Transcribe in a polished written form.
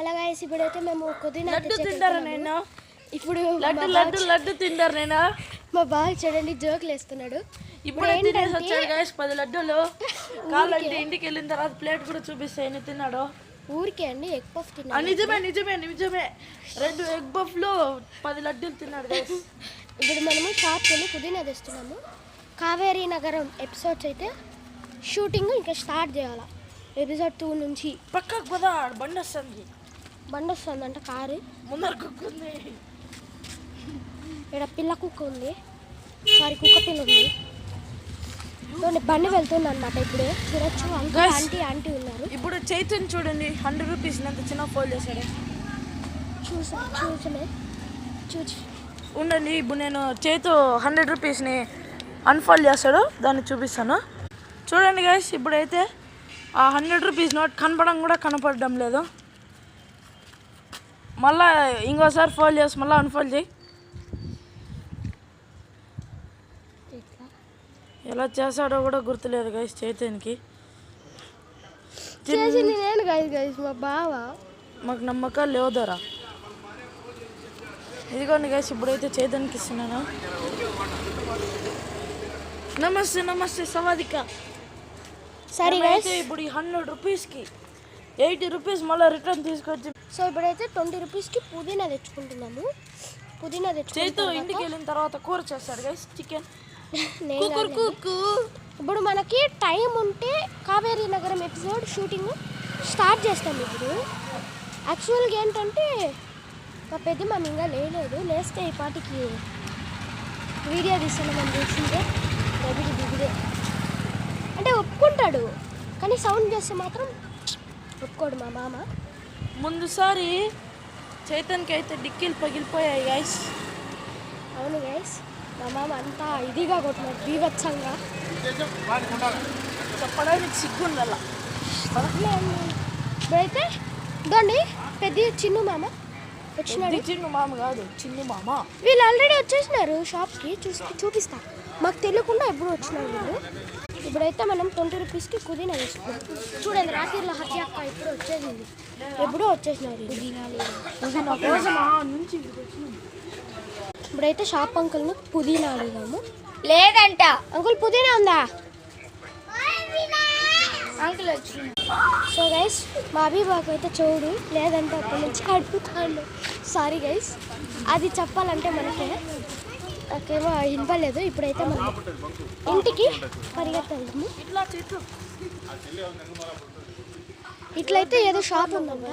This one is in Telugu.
హలో గైస్, ఇప్పుడైతే మేము కొద్దిగా లడ్డు తింటారా నేను ఇప్పుడు లడ్డు తింటారు నేను మా బాగా చూడండి జోకులు వేస్తున్నాడు. ఇప్పుడే తినేసి వచ్చాడు గైస్ 10 లడ్డూలు. కావాలంటే ఇంటికి వెళ్ళిన తర్వాత ప్లేట్ కూడా చూపిస్తే ఎన్ని తిన్నాడో. ఊరికే అండి ఎగ్ పఫ్ తిన్నాడు. నిజమే 2 ఎగ్ పఫ్లు 10 లడ్డూలు తిన్నాడు గైస్. ఇప్పుడు మనము షాప్కి వెళ్ళి పుదీనా తెస్తున్నాము. కావేరీ నగరం ఎపిసోడ్స్ అయితే షూటింగ్ ఇంకా స్టార్ట్ చేయాలి. ఎపిసోడ్ 2 నుంచి పక్కకు పదా బండి వస్తుందంట. కారు ముందర కుక్క ఉంది, ఇక్కడ పిల్ల కుక్క ఉంది, సారీ కుక్క పిల్ల ఉంది. బండి వెళ్తుంది అనమాట. ఇప్పుడు చూడొచ్చు అంకుల్ ఆంటీ ఉన్నారు. ఇప్పుడు చైతన్య చూడండి 100 రూపీస్ ఎంత చిన్న ఫోల్డ్ చేశాడు. చూసి ఉండండి, ఇప్పుడు నేను చేతు 100 రూపీస్ని అన్ఫోల్డ్ చేస్తాడు, దాన్ని చూపిస్తాను. చూడండి గైస్, ఇప్పుడైతే ఆ 100 రూపీస్ నోట్ కనపడడం కూడా కనపడడం లేదు. మళ్ళా ఇంకోసారి ఫోల్డ్ చేసి మళ్ళీ అన్ఫోల్డ్ చేయి. ఎలా చేశాడో కూడా గుర్తులేదు గైస్ చైతన్యకి. నేను గైస్ మా బావ మాకు నమ్మకాలు లేవుదరా. ఇదిగోండి గైస్, ఇప్పుడైతే చైతన్యకి ఇస్తున్నాను. నమస్తే సవాదిక. సరే గైస్, ఇప్పుడు ఈ 100 రూపీస్కి 80 రూపీస్ మళ్ళీ రిటర్న్ తీసుకొచ్చి. సో ఇప్పుడైతే 20 రూపీస్కి పుదీనా తెచ్చుకుంటున్నాము. చైతు ఇంటికి వెళ్ళిన తర్వాత కూర చేస్తాడు గైస్, చికెన్. ఇప్పుడు మనకి టైం ఉంటే కావేరీ నగరం ఎపిసోడ్ షూటింగ్ స్టార్ట్ చేస్తాం. ఇప్పుడు యాక్చువల్గా ఏంటంటే మా పెద్ద మమ్మీ ఇంకా లేలేదు. లేస్తే ఈ పాటికి వీడియో తీస్తున్నామని తెలిసిందే. దిగుదే అంటే ఒప్పుకుంటాడు, కానీ సౌండ్ చేస్తే మాత్రం ఒప్పుకోడు మా మామ. ముందుసారి చైతన్యకి అయితే డిక్కీలు పగిలిపోయాయి గైస్. అవును గైస్, మా మామ అంతా ఇదిగా కొట్టినాడు, బీభత్సంగా. చెప్పడానికి సిగ్గుండాల. ఇప్పుడైతే ఇదండి పెద్ద చిన్ను మామ వచ్చినాడు. చిన్ను మామ కాదు, చిన్ను మామ. వీళ్ళు ఆల్రెడీ వచ్చేసినారు షాప్కి. చూపిస్తా, మాకు తెలియకుండా ఎప్పుడు వచ్చినారు వీళ్ళు. ఇప్పుడైతే మనం 20 రూపీస్కి పుదీనా వేసుకున్నాం. చూడండి, రాత్రిలో హత్య అక్క ఎప్పుడో వచ్చేసినారు. ఇప్పుడైతే షాప్ అంకుల్ని పుదీనా అడిగాము. లేదంట అంకుల్, పుదీనా ఉందా అంకుల్ వచ్చింది. సో గైస్, మా అభిబాకు అయితే చూడు లేదంటే అప్పటి నుంచి అడుగుతాడు. సారీ గైస్, అది చెప్పాలంటే మనకే నాకేమో వినపలేదు. ఇప్పుడైతే మనం ఇంటికి పరిగెత్తాము. ఇట్లయితే ఏదో షాప్ ఉందంట,